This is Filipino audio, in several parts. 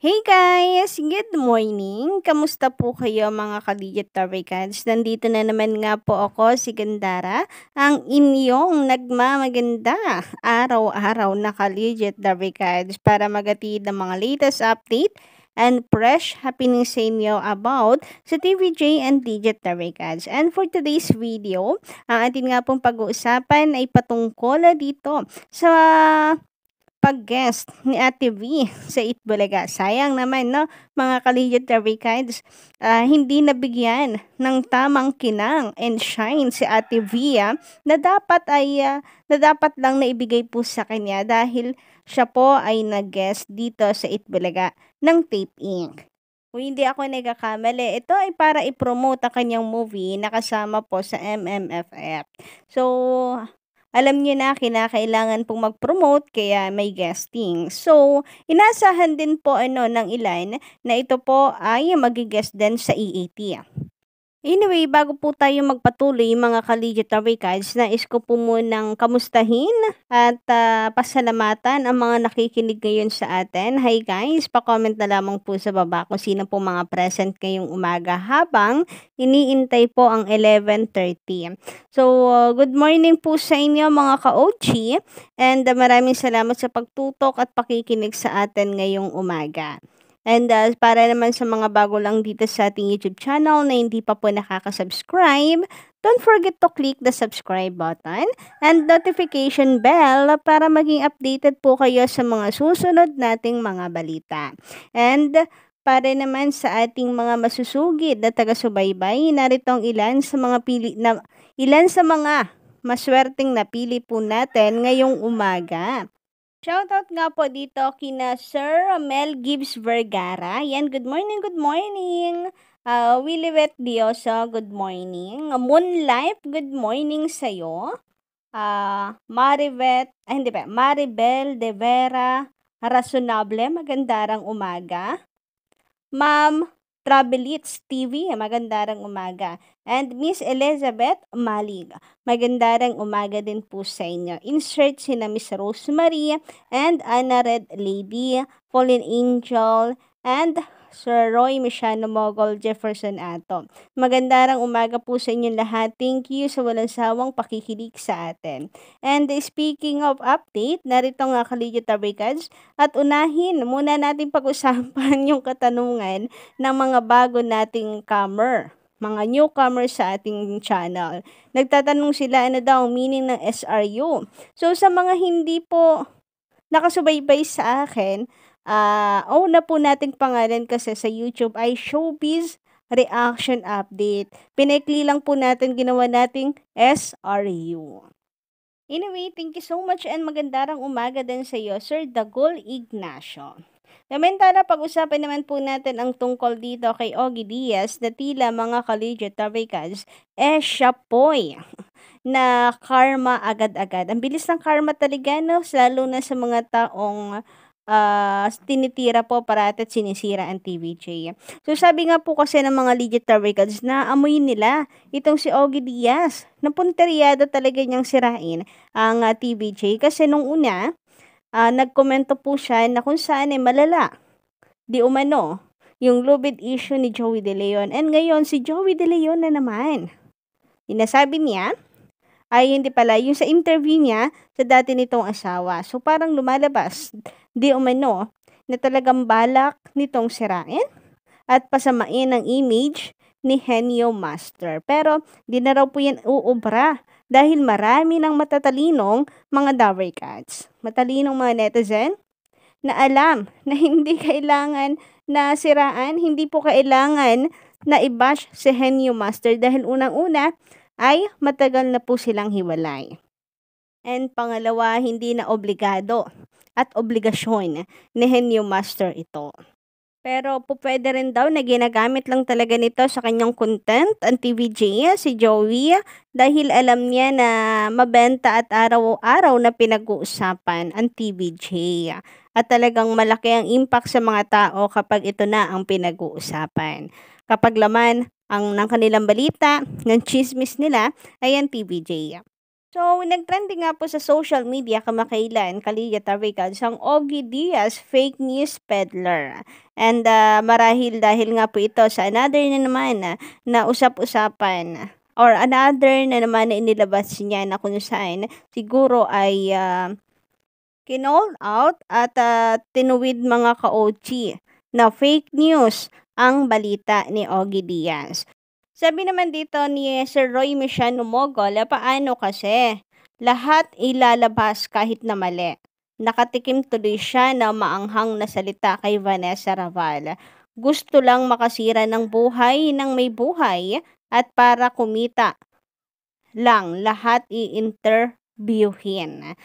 Hey guys! Good morning! Kamusta po kayo mga ka-digital Ricads? Nandito na naman nga po ako, si Gandara, ang inyong nagmamaganda araw-araw na ka-legit Ricads para magatid ng mga latest update and fresh happenings sa inyo about sa TVJ and Digital Ricads. And for today's video, ang atin nga pong pag-uusapan ay patungkol dito sa pag-guest ni Ate V sa Itbulaga. Sayang naman, no, mga ka-legit Ricads, hindi nabigyan ng tamang kinang and shine si Ate V na dapat lang naibigay po sa kanya dahil siya po ay nag-guest dito sa Itbulaga ng Tape Inc. Kung hindi ako nagkakamali, ito ay para i-promote ang kanyang movie na kasama po sa MMFF. So, alam niyo na kinakailangan pong mag-promote kaya may guesting. So, inasahan din po ng ilan na ito po ay magi-guest din sa EAT. Anyway, bago po tayo magpatuloy mga ka-digital Ricads, nais ko po munang kamustahin at pasalamatan ang mga nakikinig ngayon sa atin. Hi guys, pa-comment na lamang po sa baba kung sino po mga present ngayong umaga habang iniintay po ang 11:30. So, good morning po sa inyo mga ka-OG and maraming salamat sa pagtutok at pakikinig sa atin ngayong umaga. And para naman sa mga bago lang dito sa ating YouTube channel na hindi pa po nakaka-subscribe, don't forget to click the subscribe button and notification bell para maging updated po kayo sa mga susunod nating mga balita. And para naman sa ating mga masusugid na taga-subaybay, narito ang ilan sa mga maswerteng napili po natin ngayong umaga. Shoutout nga po dito kina Sir Mel Gibbs Vergara. Yan, good morning, good morning. Willibet Dioso, good morning. Moonlife, good morning sa'yo. Maribel De Vera Razonable, magandarang umaga. Ma'am Travelits TV, magandarang umaga. And Miss Elizabeth Malig, magandarang umaga din po sa inyo. Insert sina Miss Rosemary and Anna Red Lady, Fallen Angel, and Sir Roy Michano Mogol Jefferson Ato. Magandarang umaga po sa inyo lahat. Thank you sa walang sawang pakikinig sa atin. And speaking of update, narito nga ka-legit Ricads at unahin muna natin pag-usapan yung katanungan ng mga bago nating mga newcomer sa ating channel. Nagtatanong sila ano daw ang meaning ng SRU. So sa mga hindi po nakasubaybay sa akin, una po nating pangalan kasi sa YouTube ay Showbiz Reaction Update. Pinekli lang po natin, ginawa nating SRU. Anyway, thank you so much and magandang umaga din sa iyo, Sir Dagol Ignacio. Samantala, pag-usapan naman po natin ang tungkol dito kay Ogie Diaz na tila mga ka-legit Ricads, siya po'y na karma agad-agad. Ang bilis ng karma talaga, no? Lalo na sa mga taong tinitira po parati at sinisira ang TVJ. So sabi nga po kasi ng mga legit Ricads na amoy nila itong si Ogie Diaz. Napunteryado talaga niyang sirain ang TVJ kasi nung una, nagkomento po siya na kung saan malala. Di umano, yung lubid issue ni Joey De Leon. And ngayon, si Joey De Leon na naman. Inasabi niya, ay hindi pala, yung sa interview niya sa dati nitong asawa. So parang lumalabas, di umano, na talagang balak nitong sirain at pasamain ang image ni Henyo Master. Pero di na raw po yan uubra dahil marami ng matatalinong mga Dover Cats. Matalinong mga netizen na alam na hindi kailangan na siraan, hindi po kailangan na i-bash si Henyo Master dahil unang-una ay matagal na po silang hiwalay. And pangalawa, hindi na obligado at obligasyon ni Henyo Master ito. Pero po pwede rin daw na ginagamit lang talaga nito sa kanyang content ang TVJ, si Joey, dahil alam niya na mabenta at araw-araw na pinag-uusapan ang TVJ. At talagang malaki ang impact sa mga tao kapag ito na ang pinag-uusapan. Kapag laman ng kanilang balita, ng chismis nila, ay ang TVJ. So, nag-trending nga po sa social media kamakailan, Kaliyata Records, ang Ogie Diaz fake news peddler. And marahil dahil nga po ito sa another na naman na usap-usapan or another na naman na inilabas niya na kung saan siguro ay kinall out at tinuwid mga ka-OG na fake news ang balita ni Ogie Diaz. Sabi naman dito ni Sir Roy Michelle Umogol, paano kasi? Lahat ilalabas kahit na mali. Nakatikim tuloy siya ng maanghang na salita kay Vanessa Raval. Gusto lang makasira ng buhay ng may buhay at para kumita lang lahat i-interviewin.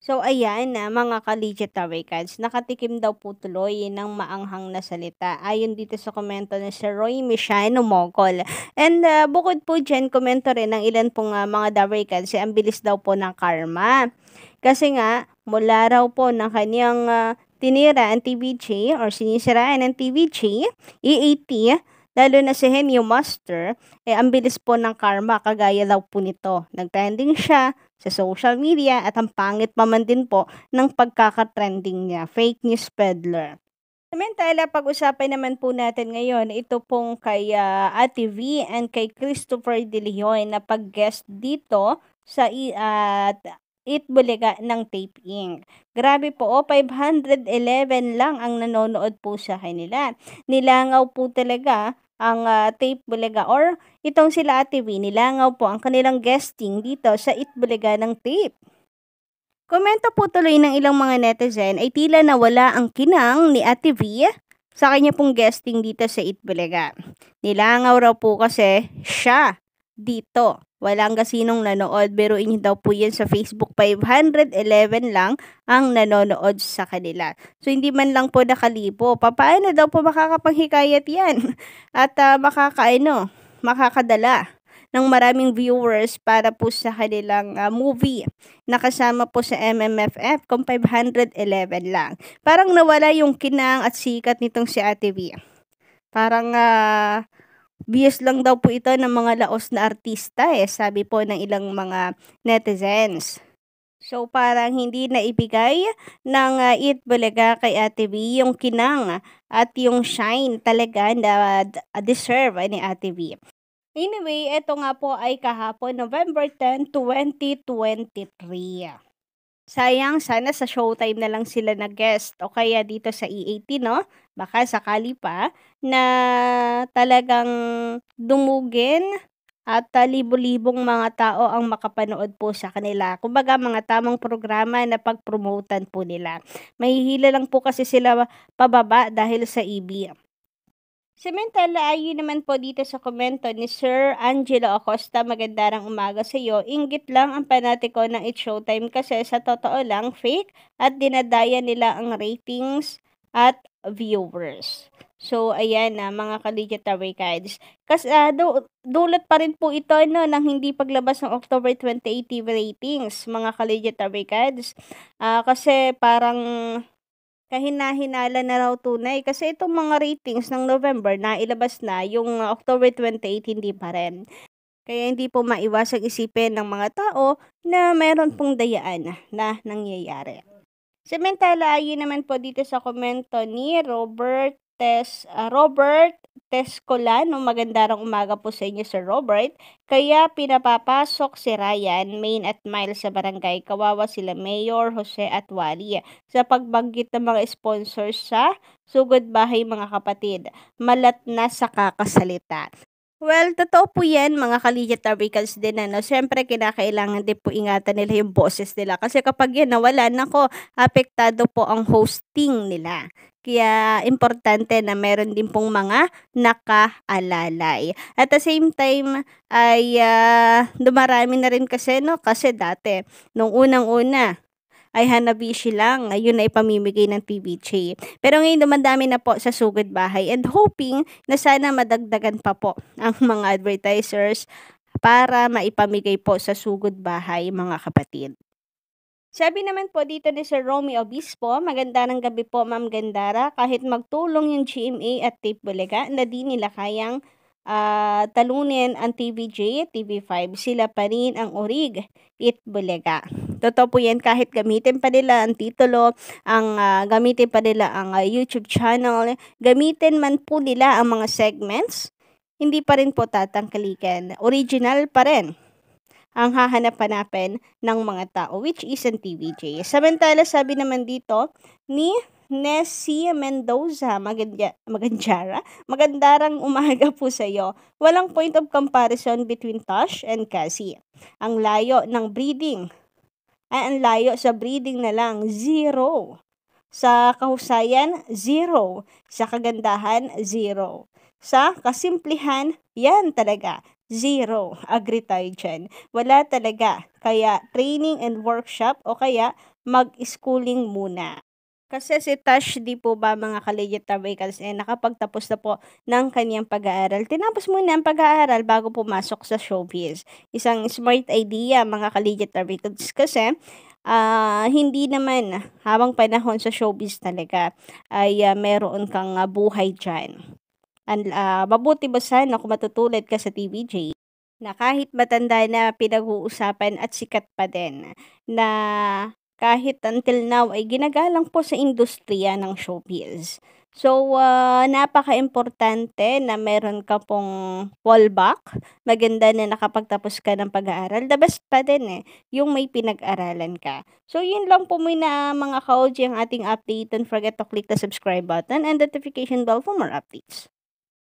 So ayan na mga ka-Legitary Cards, nakatikim daw po tuloy ng maanghang na salita ayon dito sa komento ni Sir Roy Michano Mogol. And bukod po dyan, komento rin ng ilan pong mga Daray Cards, ang bilis daw po ng karma. Kasi nga, mula raw po ng kanyang tinira ang TVJ or sinisiraan ng TVJ, EAT, lalo na si Henyo Master, ang bilis po ng karma, kagaya daw po nito. Nag-trending siya sa social media at ang pangit pa man din po ng pagkakatrending niya, fake news peddler. Samantala, pag-usapan naman po natin ngayon, ito pong kay Ate V and kay Christopher De Leon na pag-guest dito sa Eat Bulaga ng Tape Inc. Grabe po, 511 lang ang nanonood po sa kanila. Nilangaw po talaga ang Tape Bulaga or itong sila Ate V, nilangaw po ang kanilang guesting dito sa Eat Bulaga ng Tape. Komento po tuloy ng ilang mga netizen ay tila nawala ang kinang ni Ate V sa kanya pong guesting dito sa Itbulaga. Nilangaw raw po kasi siya dito. Walang kasinong nanood, pero inyo daw po yan sa Facebook, 511 lang ang nanonood sa kanila. So, hindi man lang po nakalibo. Paano daw po makakapanghikayat yan? At makakadala ng maraming viewers para po sa kanilang movie. Nakasama po sa MMFF kung 511 lang. Parang nawala yung kinang at sikat nitong si Ate V. Parang bias lang daw po ito ng mga laos na artista sabi po ng ilang mga netizens. So parang hindi na ibigay ng Eat Bulaga kay Ate V yung kinang at yung shine talaga na deserve ni Ate V. Anyway, ito nga po ay kahapon, November 10, 2023. Sayang, sana sa Showtime na lang sila nag-guest o kaya dito sa EAT, no? Baka sakali pa na talagang dumugin at libo-libong mga tao ang makapanood po sa kanila. Kumbaga, mga tamang programa na pag-promotan po nila. Mahihila lang po kasi sila pababa dahil sa EB. Samantala, ayun naman po dito sa komento ni Sir Angelo Acosta, magandang umaga sa iyo. Inggit lang ang panatiko ng It's Showtime kasi sa totoo lang fake at dinadaya nila ang ratings at viewers. So, ayan na mga ka-Legitary Cards. Kasi dulot pa rin po ito ng hindi paglabas ng October 28 TV ratings, mga ka-Legitary Cards. Kasi parang kahina-hinala na raw tunay kasi itong mga ratings ng November na ilabas na, yung October 28 hindi pa rin. Kaya hindi po maiwasang isipin ng mga tao na meron pong dayaan na nangyayari. Samantala, ayun naman po dito sa komento ni Robert Tescolano, magandang umaga po sa inyo Sir Robert. Kaya pinapapasok si Ryan, Main at Miles sa barangay. Kawawa sila Mayor, Jose at Wally sa pagbanggit ng mga sponsors sa Sugod Bahay mga kapatid. Malat na sa kakasalita. Well, totoo po yan mga ka-Legitary Cards din. Siyempre, kinakailangan din po ingatan nila yung boses nila. Kasi kapag yan nawala, apektado po ang hosting nila. Kaya, importante na meron din pong mga nakaalalay. At the same time, ay dumarami na rin kasi, kasi dati, nung unang-una, ay Hanabishi lang, ngayon ay pamimigay ng TVJ. Pero ngayon dumadami na po sa Sugod Bahay and hoping na sana madagdagan pa po ang mga advertisers para maipamigay po sa Sugod Bahay mga kapatid. Sabi naman po dito ni Sir Romy Obispo, maganda ng gabi po Ma'am Gandara, kahit magtulong yung GMA at Tape Bulaga na di nila kayang talunin ang TVJ, TV5, sila pa rin ang Urig, Itbulaga. Totoo po yan, kahit gamitin pa nila ang titulo, gamitin pa nila ang YouTube channel, gamitin man po nila ang mga segments, hindi pa rin po tatangkalikan. Original pa rin ang hahanap-hanapin ng mga tao, which is ang TVJ. Samantala, sabi naman dito ni Nessie Mendoza, magandarang umaga po sa iyo. Walang point of comparison between Tosh and Cassie. Ang layo ng breeding, ang layo sa breeding na lang, 0. Sa kahusayan, 0. Sa kagandahan, 0. Sa kasimplihan, yan talaga, 0. Agree tayo dyan. Wala talaga. Kaya training and workshop o kaya mag-schooling muna. Kasi si Tash, di po ba mga ka-legit vehicles, nakapagtapos na po ng kanyang pag-aaral. Tinapos muna ang pag-aaral bago pumasok sa showbiz. Isang smart idea mga ka-legit vehicles kasi hindi naman habang panahon sa showbiz talaga ay meron kang buhay dyan. Mabuti ba sana kung matutulad ka sa TVJ na kahit matanda na pinag-uusapan at sikat pa din na kahit until now ay ginagalang po sa industriya ng showbiz. So, napaka-importante na meron ka pong fallback. Maganda na nakapagtapos ka ng pag-aaral. The best pa din yung may pinag-aralan ka. So, yun lang po muna mga ka-OG ang ating update. Don't forget to click the subscribe button and notification bell for more updates.